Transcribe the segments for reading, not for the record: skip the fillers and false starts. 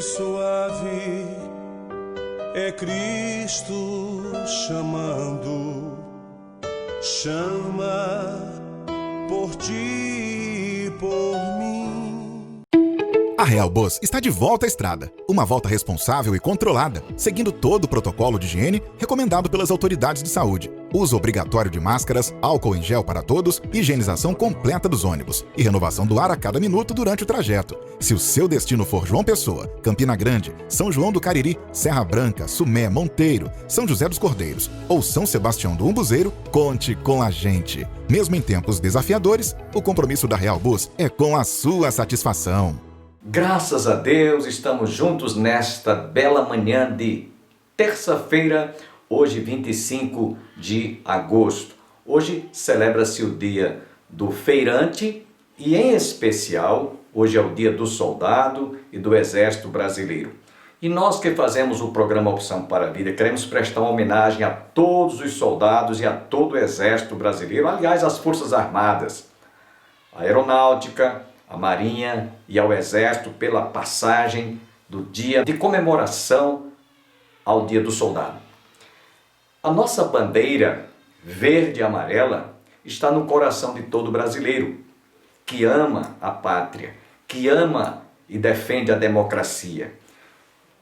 suave é Cristo chamando, chama por ti e por mim. A Real Bus está de volta à estrada. Uma volta responsável e controlada, seguindo todo o protocolo de higiene recomendado pelas autoridades de saúde. Uso obrigatório de máscaras, álcool em gel para todos, higienização completa dos ônibus e renovação do ar a cada minuto durante o trajeto. Se o seu destino for João Pessoa, Campina Grande, São João do Cariri, Serra Branca, Sumé, Monteiro, São José dos Cordeiros ou São Sebastião do Umbuzeiro, conte com a gente. Mesmo em tempos desafiadores, o compromisso da Real Bus é com a sua satisfação. Graças a Deus, estamos juntos nesta bela manhã de terça-feira, hoje 25 de agosto. Hoje celebra-se o dia do feirante e, em especial, hoje é o dia do soldado e do Exército Brasileiro. E nós que fazemos o programa Opção para a Vida, queremos prestar uma homenagem a todos os soldados e a todo o Exército Brasileiro, aliás, às Forças Armadas, a Aeronáutica, a Marinha e ao Exército pela passagem do dia de comemoração ao Dia do Soldado. A nossa bandeira verde e amarela está no coração de todo brasileiro que ama a pátria, que ama e defende a democracia.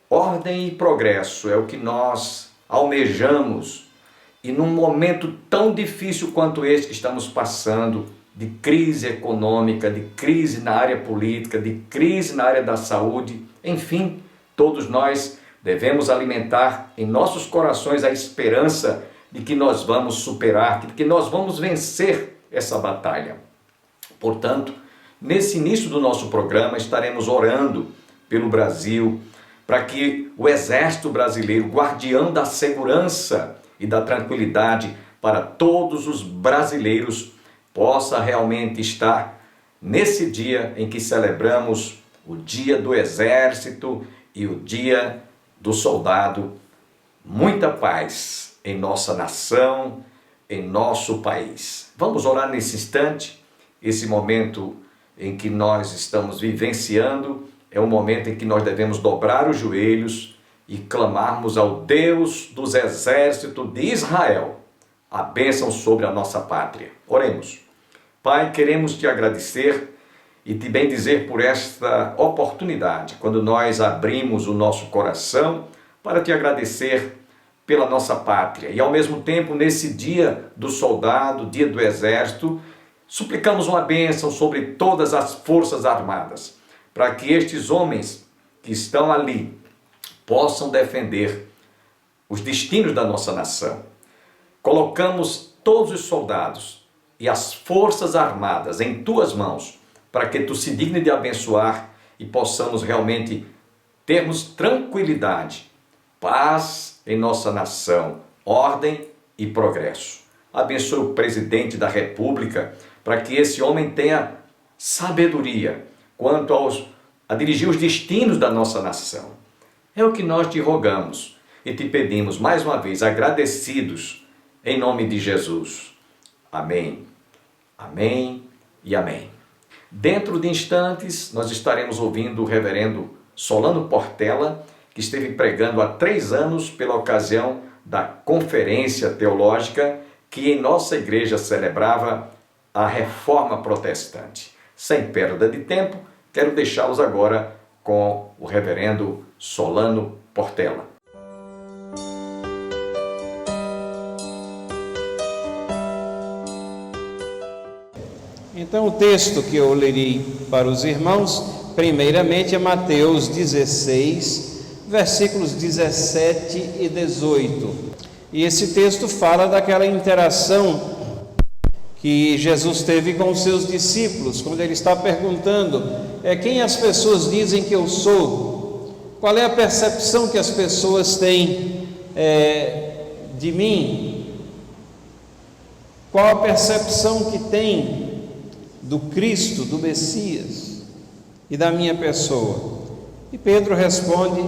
Ordem e progresso é o que nós almejamos e num momento tão difícil quanto este que estamos passando, de crise econômica, de crise na área política, de crise na área da saúde, enfim, todos nós devemos alimentar em nossos corações a esperança de que nós vamos superar, de que nós vamos vencer essa batalha. Portanto, nesse início do nosso programa, estaremos orando pelo Brasil, para que o Exército Brasileiro, guardião da segurança e da tranquilidade para todos os brasileiros, possa realmente estar nesse dia em que celebramos o Dia do Exército e o Dia do Soldado. Muita paz em nossa nação, em nosso país. Vamos orar nesse instante. Esse momento em que nós estamos vivenciando é um momento em que nós devemos dobrar os joelhos e clamarmos ao Deus dos exércitos de Israel a bênção sobre a nossa pátria. Oremos. Pai, queremos te agradecer e te bendizer por esta oportunidade, quando nós abrimos o nosso coração para te agradecer pela nossa pátria. E ao mesmo tempo, nesse dia do soldado, dia do exército, suplicamos uma bênção sobre todas as forças armadas, para que estes homens que estão ali possam defender os destinos da nossa nação. Colocamos todos os soldados e as forças armadas em tuas mãos, para que tu se digne de abençoar e possamos realmente termos tranquilidade, paz em nossa nação, ordem e progresso. Abençoe o presidente da República, para que esse homem tenha sabedoria quanto a dirigir os destinos da nossa nação. É o que nós te rogamos e te pedimos mais uma vez, agradecidos, em nome de Jesus. Amém, amém e amém. Dentro de instantes, nós estaremos ouvindo o reverendo Solano Portela, que esteve pregando há 3 anos pela ocasião da conferência teológica que em nossa igreja celebrava a Reforma Protestante. Sem perda de tempo, quero deixá-los agora com o reverendo Solano Portela. Então o texto que eu lerei para os irmãos, primeiramente é Mateus 16, versículos 17 e 18. E esse texto fala daquela interação que Jesus teve com os seus discípulos, quando ele está perguntando, quem as pessoas dizem que eu sou? Qual é a percepção que as pessoas têm de mim? Qual a percepção que tem do Cristo, do Messias e da minha pessoa? E Pedro responde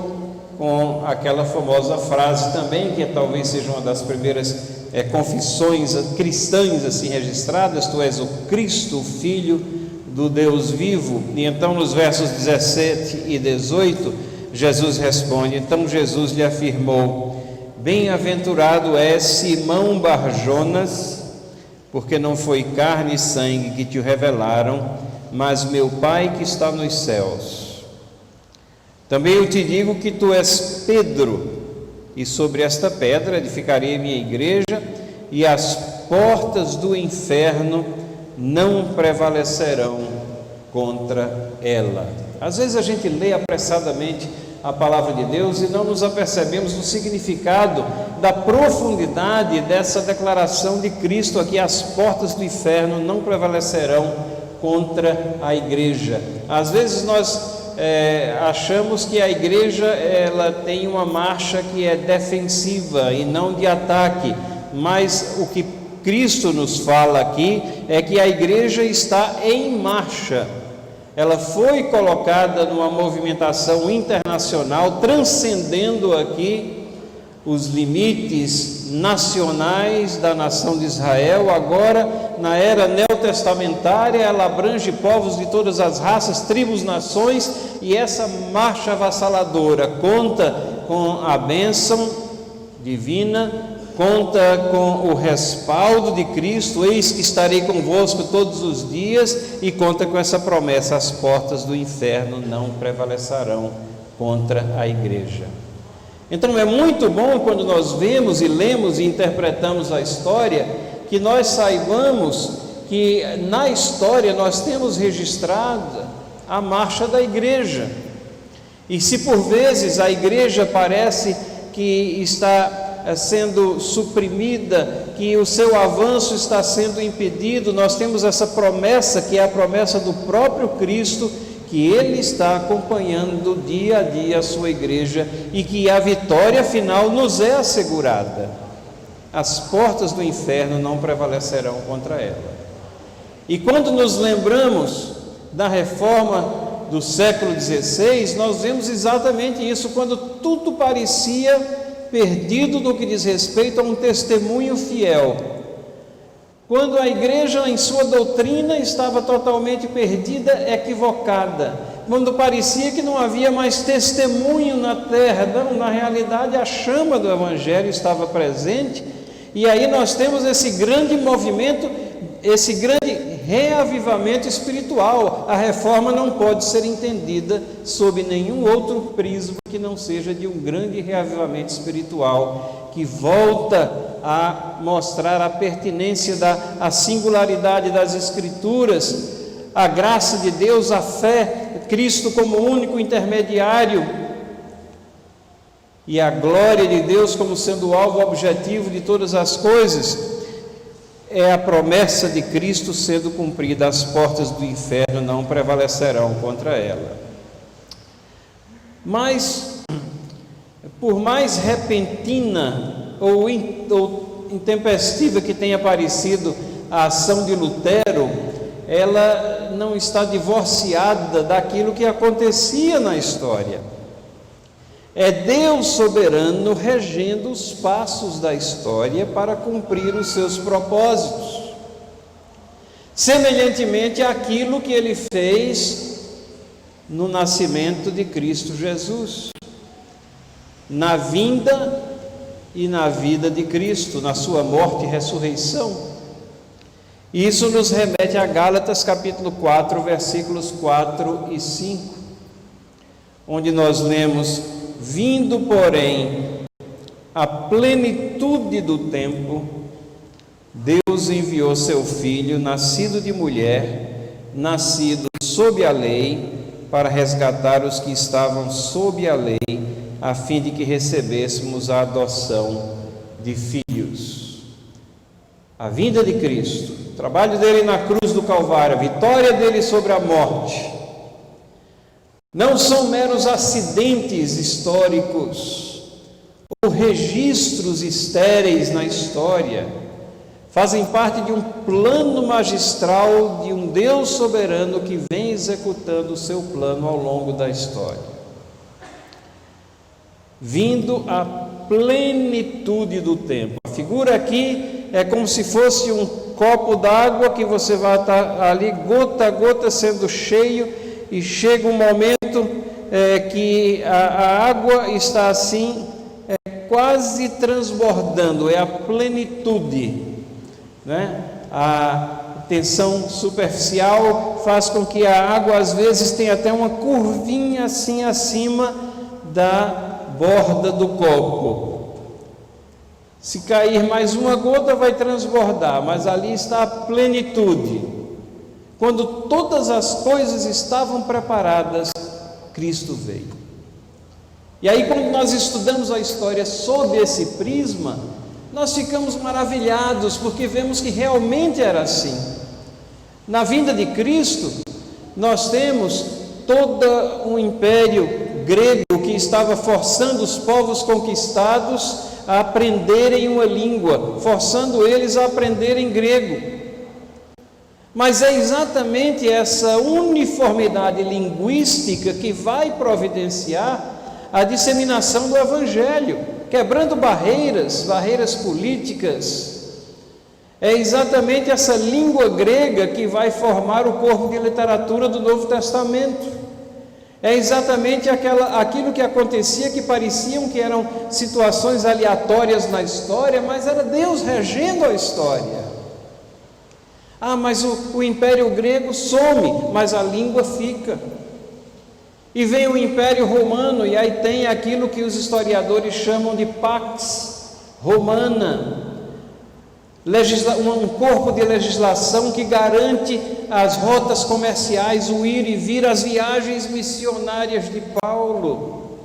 com aquela famosa frase também, que talvez seja uma das primeiras confissões cristãs assim registradas: tu és o Cristo, o Filho do Deus vivo. E então nos versos 17 e 18, Jesus responde: então Jesus lhe afirmou: bem-aventurado és Simão Barjonas, porque não foi carne e sangue que te o revelaram, mas meu Pai que está nos céus. Também eu te digo que tu és Pedro, e sobre esta pedra edificarei minha igreja, e as portas do inferno não prevalecerão contra ela. Às vezes a gente lê apressadamente a palavra de Deus e não nos apercebemos do significado, da profundidade dessa declaração de Cristo aqui: as portas do inferno não prevalecerão contra a igreja. Às vezes nós achamos que a igreja ela tem uma marcha que é defensiva e não de ataque, mas o que Cristo nos fala aqui é que a igreja está em marcha. Ela foi colocada numa movimentação internacional, transcendendo aqui os limites nacionais da nação de Israel. Agora, na era neotestamentária, ela abrange povos de todas as raças, tribos, nações, e essa marcha avassaladora conta com a bênção divina, conta com o respaldo de Cristo: eis que estarei convosco todos os dias, e conta com essa promessa: as portas do inferno não prevalecerão contra a igreja. Então é muito bom quando nós vemos e lemos e interpretamos a história, que nós saibamos que na história nós temos registrada a marcha da igreja. E se por vezes a igreja parece que está sendo suprimida, que o seu avanço está sendo impedido, nós temos essa promessa, que é a promessa do próprio Cristo, que Ele está acompanhando dia a dia a sua igreja e que a vitória final nos é assegurada. As portas do inferno não prevalecerão contra ela. E quando nos lembramos da reforma do século XVI, nós vemos exatamente isso, quando tudo parecia perdido no que diz respeito a um testemunho fiel, quando a igreja em sua doutrina estava totalmente perdida, equivocada, quando parecia que não havia mais testemunho na terra. Não, na realidade a chama do evangelho estava presente, e aí nós temos esse grande movimento, esse grande reavivamento espiritual. A reforma não pode ser entendida sob nenhum outro prisma que não seja de um grande reavivamento espiritual, que volta a mostrar a pertinência a singularidade das Escrituras, a graça de Deus, a fé, Cristo como único intermediário, e a glória de Deus como sendo o alvo objetivo de todas as coisas. É a promessa de Cristo sendo cumprida: as portas do inferno não prevalecerão contra ela. Mas, por mais repentina ou intempestiva que tenha parecido a ação de Lutero, ela não está divorciada daquilo que acontecia na história. É Deus soberano regendo os passos da história para cumprir os seus propósitos, semelhantemente àquilo que Ele fez no nascimento de Cristo Jesus, na vinda e na vida de Cristo, na sua morte e ressurreição. Isso nos remete a Gálatas capítulo 4, versículos 4 e 5, onde nós lemos: vindo, porém, a plenitude do tempo, Deus enviou seu Filho, nascido de mulher, nascido sob a lei, para resgatar os que estavam sob a lei, a fim de que recebêssemos a adoção de filhos. A vinda de Cristo, o trabalho dele na cruz do Calvário, a vitória dele sobre a morte, não são meros acidentes históricos ou registros estéreis na história, fazem parte de um plano magistral de um Deus soberano que vem executando o seu plano ao longo da história. Vindo à plenitude do tempo. A figura aqui é como se fosse um copo d'água que você vai estar ali gota a gota sendo cheio, e chega um momento que a água está assim, quase transbordando, é a plenitude, né? A tensão superficial faz com que a água às vezes tenha até uma curvinha assim acima da borda do copo. Se cair mais uma gota vai transbordar, mas ali está a plenitude. Quando todas as coisas estavam preparadas, Cristo veio. E aí, quando nós estudamos a história sob esse prisma, nós ficamos maravilhados, porque vemos que realmente era assim. Na vinda de Cristo, nós temos todo um império grego que estava forçando os povos conquistados a aprenderem uma língua, forçando eles a aprenderem grego. Mas é exatamente essa uniformidade linguística que vai providenciar a disseminação do Evangelho, quebrando barreiras políticas. É exatamente essa língua grega que vai formar o corpo de literatura do Novo Testamento. É exatamente aquilo que acontecia, que pareciam que eram situações aleatórias na história, mas era Deus regendo a história. Mas o Império Grego some, mas a língua fica. E vem o Império Romano, e aí tem aquilo que os historiadores chamam de Pax Romana, um corpo de legislação que garante as rotas comerciais, o ir e vir, as viagens missionárias de Paulo.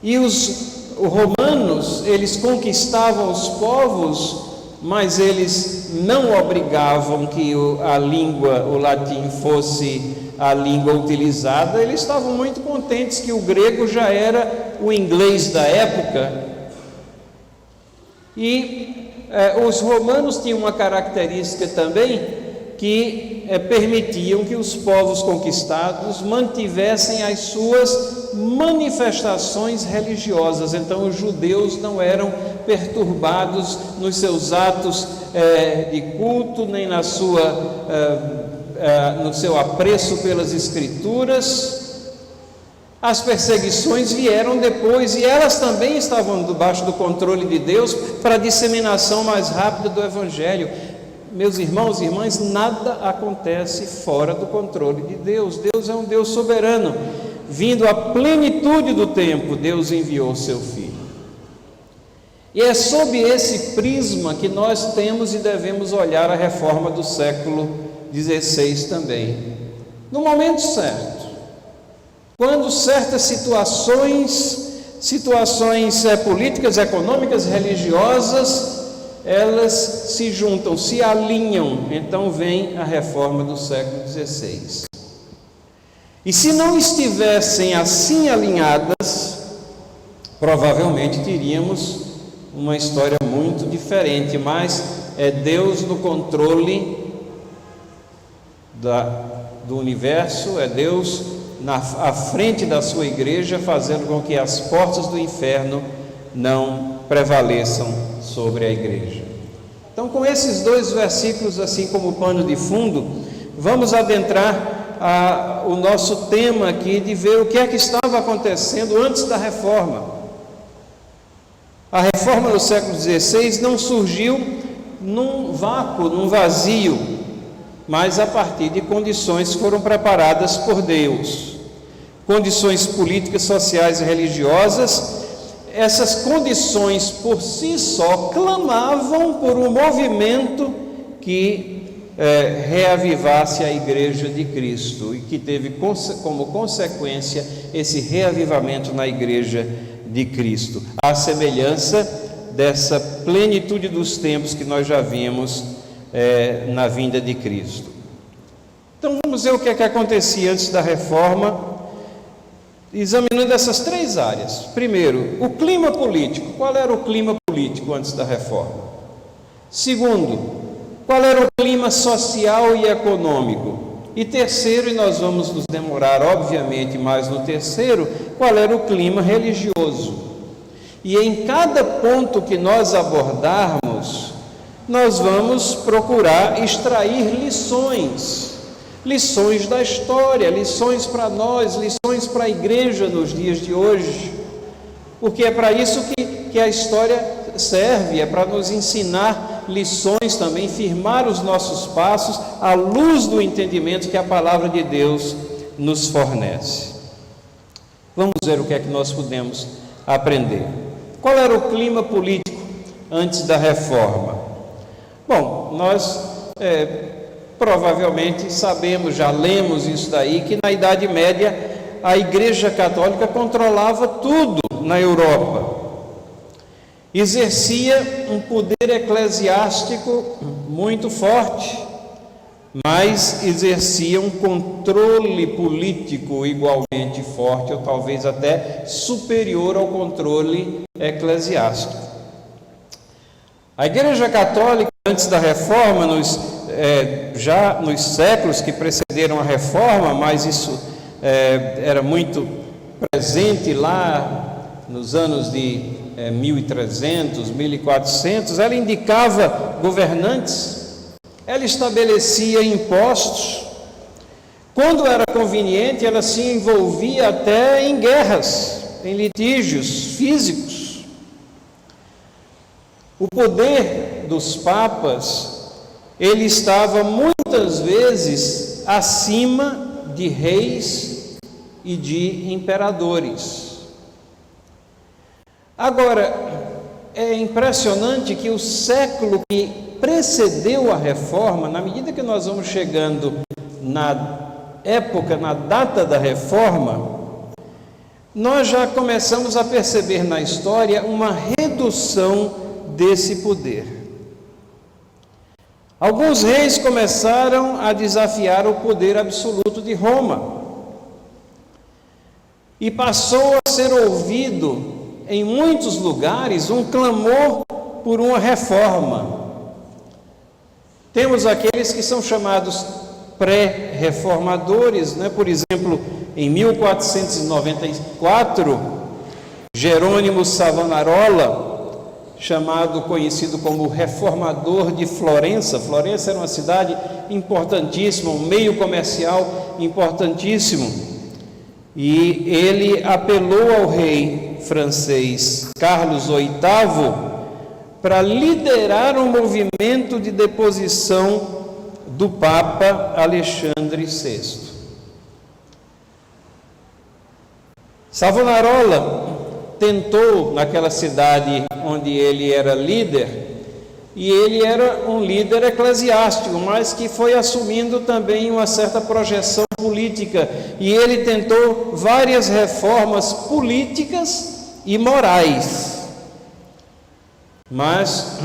E os romanos, eles conquistavam os povos, mas eles não obrigavam que a língua, o latim, fosse a língua utilizada. Eles estavam muito contentes que o grego já era o inglês da época. E os romanos tinham uma característica também, que permitiam que os povos conquistados mantivessem as suas manifestações religiosas. Então os judeus não eram perturbados nos seus atos de culto, nem no seu apreço pelas Escrituras. As perseguições vieram depois, e elas também estavam debaixo do controle de Deus para a disseminação mais rápida do Evangelho. Meus irmãos e irmãs, nada acontece fora do controle de Deus. Deus é um Deus soberano. Vindo à plenitude do tempo, Deus enviou seu Filho. E é sob esse prisma que nós temos e devemos olhar a reforma do século XVI também. No momento certo, quando certas situações políticas, econômicas, religiosas, elas se juntam, se alinham, então vem a reforma do século XVI. E se não estivessem assim alinhadas, provavelmente teríamos uma história muito diferente, mas é Deus no controle do universo, é Deus à frente da sua igreja, fazendo com que as portas do inferno não prevaleçam sobre a igreja. Então, com esses dois versículos assim como pano de fundo, vamos adentrar o nosso tema aqui de ver o que é que estava acontecendo antes da reforma. A reforma do século XVI não surgiu num vácuo, num vazio, mas a partir de condições que foram preparadas por Deus. Condições políticas, sociais e religiosas. Essas condições por si só clamavam por um movimento que reavivasse a Igreja de Cristo, e que teve como consequência esse reavivamento na Igreja de Cristo, à semelhança dessa plenitude dos tempos que nós já vimos na vinda de Cristo. Então vamos ver o que é que acontecia antes da reforma, examinando essas três áreas. Primeiro, o clima político. Qual era o clima político antes da reforma? Segundo, qual era o clima social e econômico? E terceiro, e nós vamos nos demorar obviamente mais no terceiro, qual era o clima religioso? E em cada ponto que nós abordarmos, nós vamos procurar extrair lições lições da história, lições para nós, lições para a igreja nos dias de hoje, porque é para isso que a história serve, é para nos ensinar lições também, firmar os nossos passos à luz do entendimento que a palavra de Deus nos fornece. Vamos ver o que é que nós podemos aprender. Qual era o clima político antes da reforma? Bom, nós provavelmente sabemos, já lemos isso daí, que na Idade Média a Igreja Católica controlava tudo na Europa. Exercia um poder eclesiástico muito forte, mas exercia um controle político igualmente forte, ou talvez até superior ao controle eclesiástico. A Igreja Católica, antes da Reforma, já nos séculos que precederam a Reforma, mas isso era muito presente lá nos anos de 1300, 1400, ela indicava governantes, ela estabelecia impostos, quando era conveniente ela se envolvia até em guerras, em litígios físicos. O poder dos papas, ele estava muitas vezes acima de reis e de imperadores. Agora, é impressionante que o século que precedeu a reforma, na medida que nós vamos chegando na época, na data da reforma, nós já começamos a perceber na história uma redução desse poder. Alguns reis começaram a desafiar o poder absoluto de Roma e passou a ser ouvido em muitos lugares um clamor por uma reforma. Temos aqueles que são chamados pré-reformadores, né? Por exemplo, em 1494, Jerônimo Savonarola, conhecido como reformador de Florença. Florença era uma cidade importantíssima, um meio comercial importantíssimo, e ele apelou ao rei francês Carlos VIII para liderar um movimento de deposição do Papa Alexandre VI. Savonarola tentou, naquela cidade onde ele era líder, e ele era um líder eclesiástico, mas que foi assumindo também uma certa projeção política, e ele tentou várias reformas políticas e morais, mas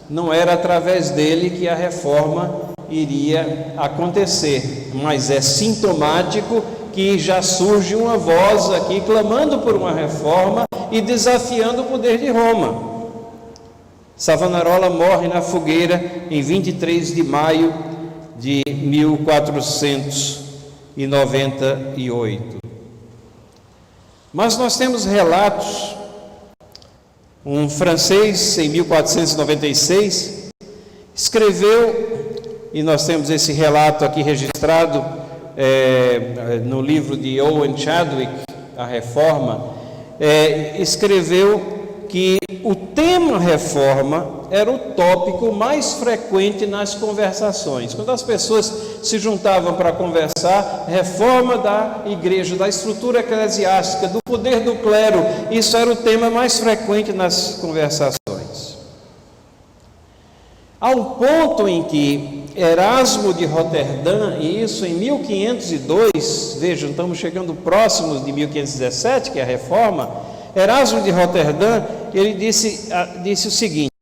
não era através dele que a reforma iria acontecer. Mas é sintomático que já surge uma voz aqui clamando por uma reforma e desafiando o poder de Roma. Savonarola morre na fogueira em 23 de maio de 1498. Mas nós temos relatos. Um francês, em 1496, escreveu, e nós temos esse relato aqui registrado no livro de Owen Chadwick, A Reforma, escreveu que o tema reforma era o tópico mais frequente nas conversações. Quando as pessoas se juntavam para conversar, reforma da igreja, da estrutura eclesiástica, do poder do clero, isso era o tema mais frequente nas conversações. Ao ponto em que Erasmo de Roterdã, e isso em 1502, vejam, estamos chegando próximos de 1517, que é a reforma, Erasmo de Roterdã, ele disse o seguinte: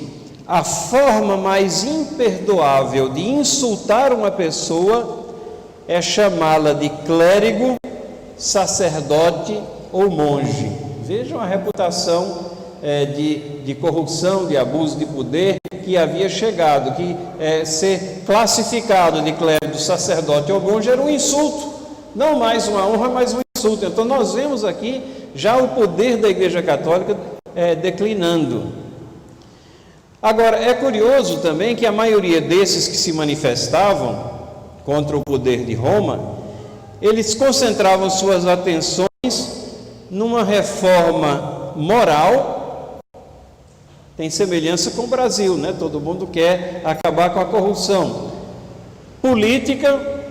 a forma mais imperdoável de insultar uma pessoa é chamá-la de clérigo, sacerdote ou monge. Vejam a reputação de corrupção, de abuso de poder que havia chegado, que ser classificado de clérigo, sacerdote ou monge era um insulto, não mais uma honra, mas um insulto. Então nós vemos aqui já o poder da Igreja Católica declinando. Agora, é curioso também que a maioria desses que se manifestavam contra o poder de Roma, eles concentravam suas atenções numa reforma moral. Tem semelhança com o Brasil, né? Todo mundo quer acabar com a corrupção. Política,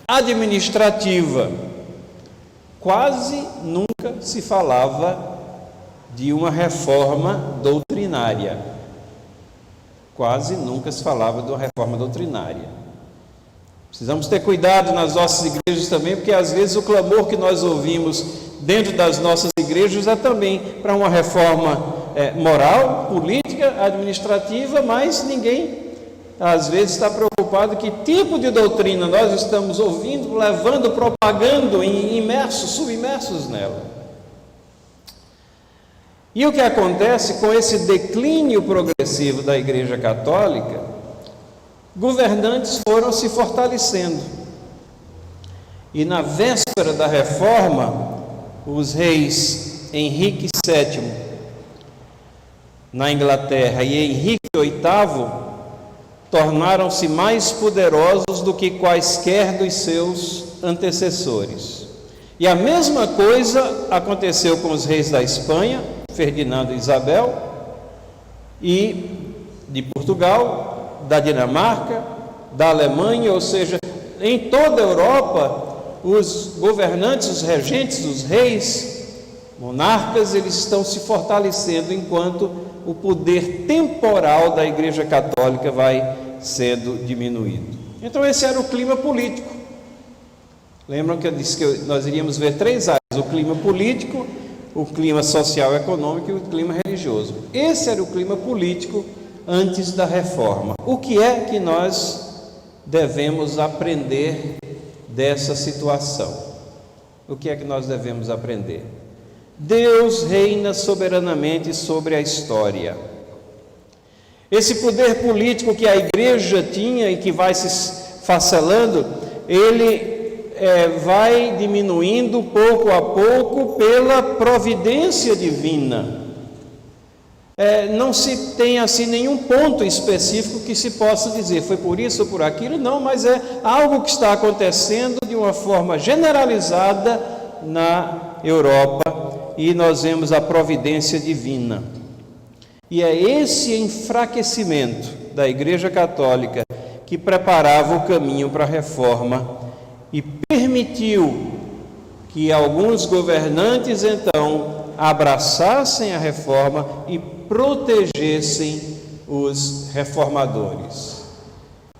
administrativa. Quase nunca se falava de uma reforma doutrinária. Quase nunca se falava de uma reforma doutrinária. Precisamos ter cuidado nas nossas igrejas também, porque às vezes o clamor que nós ouvimos dentro das nossas igrejas é também para uma reforma moral, política, administrativa, mas ninguém às vezes está preocupado que tipo de doutrina nós estamos ouvindo, levando, propagando, imersos, submersos nela. E o que acontece com esse declínio progressivo da Igreja Católica? Governantes foram se fortalecendo. E na véspera da reforma, os reis Henrique VII na Inglaterra e Henrique VIII tornaram-se mais poderosos do que quaisquer dos seus antecessores. E a mesma coisa aconteceu com os reis da Espanha, Ferdinando e Isabel, e de Portugal, da Dinamarca, da Alemanha, ou seja, em toda a Europa, os governantes, os regentes, os reis, monarcas, eles estão se fortalecendo enquanto o poder temporal da Igreja Católica vai sendo diminuído. Então esse era o clima político. Lembram que eu disse que nós iríamos ver 3 áreas: o clima político, o clima social e econômico e o clima religioso. Esse era o clima político antes da reforma. O que é que nós devemos aprender dessa situação? O que é que nós devemos aprender? Deus reina soberanamente sobre a história. Esse poder político que a igreja tinha e que vai se facelando, ele vai diminuindo pouco a pouco pela providência divina. Não se tem assim nenhum ponto específico que se possa dizer foi por isso ou por aquilo, não, mas é algo que está acontecendo de uma forma generalizada na Europa, e nós vemos a providência divina. E é esse enfraquecimento da Igreja Católica que preparava o caminho para a reforma e permitiu que alguns governantes então abraçassem a reforma e protegessem os reformadores.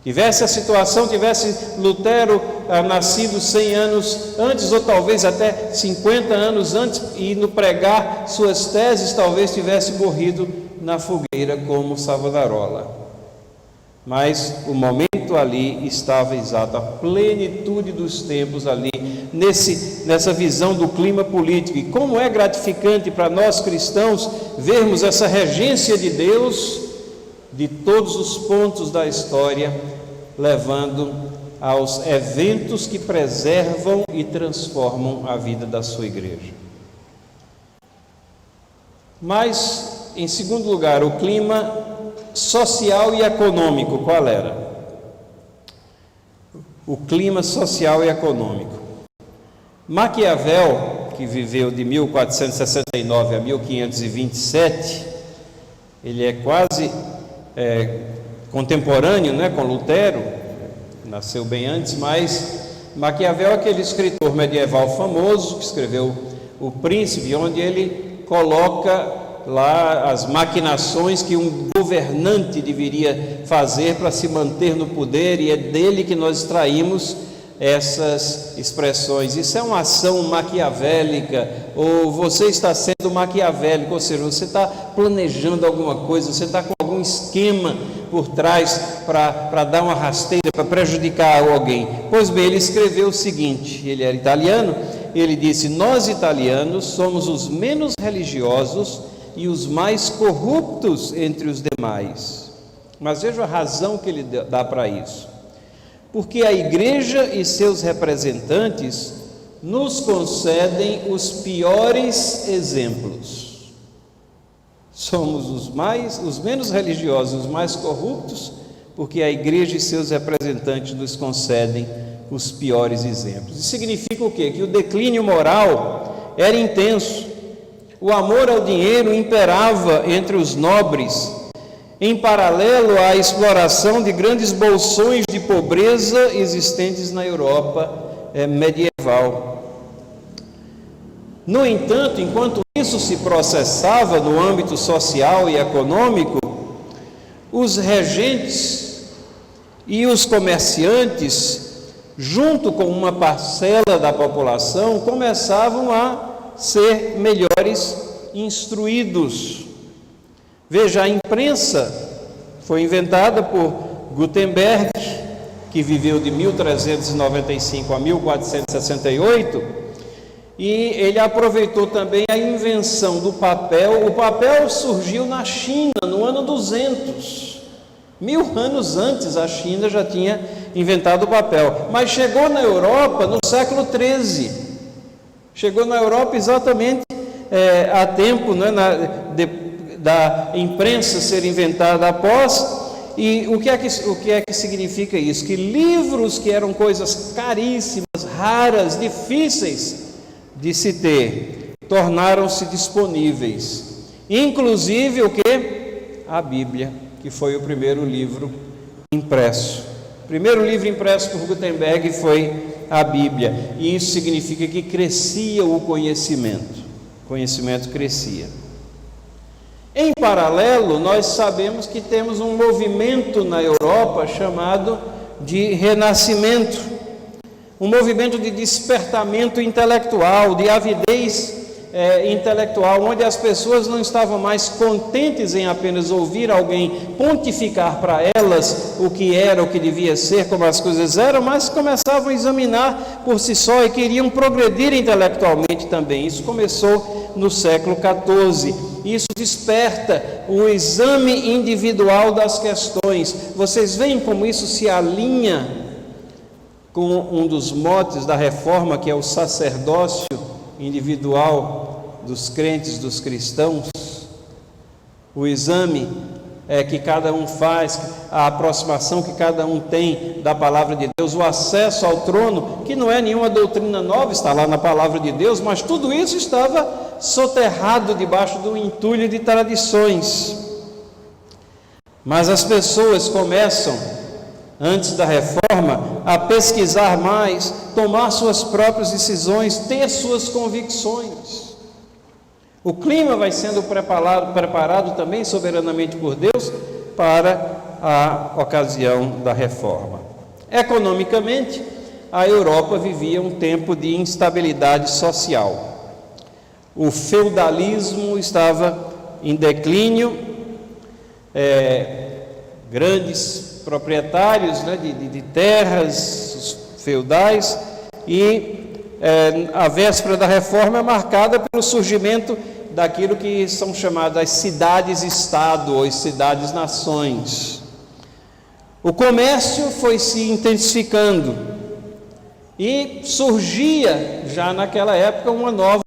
Tivesse a situação, tivesse Lutero nascido 100 anos antes, ou talvez até 50 anos antes, e no pregar suas teses, talvez tivesse morrido na fogueira como Savonarola. Mas o momento ali estava exato, a plenitude dos tempos ali, nessa visão do clima político. E como é gratificante para nós cristãos vermos essa regência de Deus de todos os pontos da história, levando aos eventos que preservam e transformam a vida da sua igreja. Mas, em segundo lugar, o clima social e econômico, qual era? O clima social e econômico. Maquiavel, que viveu de 1469 a 1527, ele é quase contemporâneo, né, com Lutero, nasceu bem antes, mas Maquiavel é aquele escritor medieval famoso que escreveu O Príncipe, onde ele coloca lá as maquinações que um governante deveria fazer para se manter no poder, e é dele que nós extraímos essas expressões. Isso é uma ação maquiavélica, ou você está sendo maquiavélico, ou seja, você está planejando alguma coisa, você está com algum esquema por trás para dar uma rasteira, para prejudicar alguém. Pois bem, ele escreveu o seguinte, ele era italiano, ele disse: nós italianos somos os menos religiosos e os mais corruptos entre os demais. Mas veja a razão que ele dá para isso. Porque a igreja e seus representantes nos concedem os piores exemplos. Somos os menos religiosos, os mais corruptos, porque a igreja e seus representantes nos concedem os piores exemplos. Isso significa o quê? Que o declínio moral era intenso. O amor ao dinheiro imperava entre os nobres, em paralelo à exploração de grandes bolsões de pobreza existentes na Europa medieval. No entanto, enquanto isso se processava no âmbito social e econômico, os regentes e os comerciantes, junto com uma parcela da população, começavam a ser melhores instruídos. Veja, a imprensa foi inventada por Gutenberg, que viveu de 1395 a 1468, e ele aproveitou também a invenção do papel. O papel surgiu na China no ano 200. 1000 anos antes a China já tinha inventado o papel, mas chegou na Europa no século XIII. Chegou na Europa exatamente a tempo, né, da imprensa ser inventada após. E o que é que significa isso? Que livros que eram coisas caríssimas, raras, difíceis de se ter, tornaram-se disponíveis. Inclusive o que? A Bíblia, que foi o primeiro livro impresso. O primeiro livro impresso por Gutenberg foi a Bíblia, e isso significa que crescia o conhecimento crescia. Em paralelo, nós sabemos que temos um movimento na Europa chamado de renascimento, um movimento de despertamento intelectual, de avidez intelectual, onde as pessoas não estavam mais contentes em apenas ouvir alguém pontificar para elas o que era, o que devia ser, como as coisas eram, mas começavam a examinar por si só e queriam progredir intelectualmente também. Isso começou no século XIV. Isso desperta o exame individual das questões. Vocês veem como isso se alinha com um dos motes da reforma, que é o sacerdócio individual dos crentes, dos cristãos. O exame que cada um faz, a aproximação que cada um tem da palavra de Deus, o acesso ao trono, que não é nenhuma doutrina nova, está lá na palavra de Deus, mas tudo isso estava soterrado debaixo do entulho de tradições. Mas as pessoas começam, antes da reforma, a pesquisar mais, tomar suas próprias decisões, ter suas convicções. O clima vai sendo preparado também soberanamente por Deus para a ocasião da reforma. Economicamente, a Europa vivia um tempo de instabilidade social. O feudalismo estava em declínio, grandes proprietários, né, de terras, os feudais, e a véspera da reforma é marcada pelo surgimento daquilo que são chamadas cidades-estado ou cidades-nações. O comércio foi se intensificando e surgia já naquela época uma nova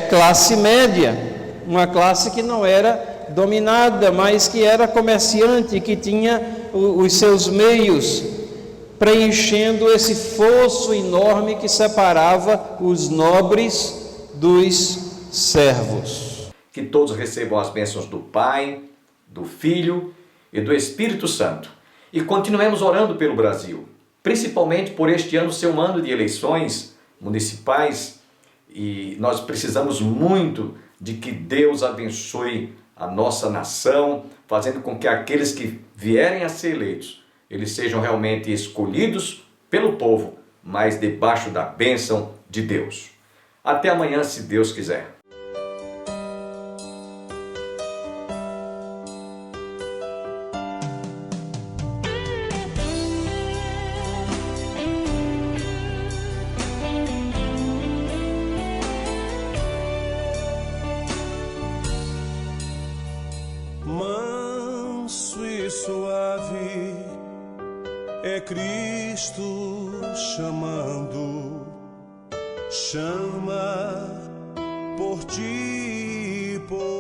classe média, uma classe que não era dominada, mas que era comerciante, que tinha os seus meios, preenchendo esse fosso enorme que separava os nobres dos servos. Que todos recebam as bênçãos do Pai, do Filho e do Espírito Santo. E continuemos orando pelo Brasil, principalmente por este ano ser um ano de eleições municipais, e nós precisamos muito de que Deus abençoe a nossa nação, fazendo com que aqueles que vierem a ser eleitos, eles sejam realmente escolhidos pelo povo, mas debaixo da bênção de Deus. Até amanhã, se Deus quiser. Manso e suave é Cristo chamando, chama por ti, por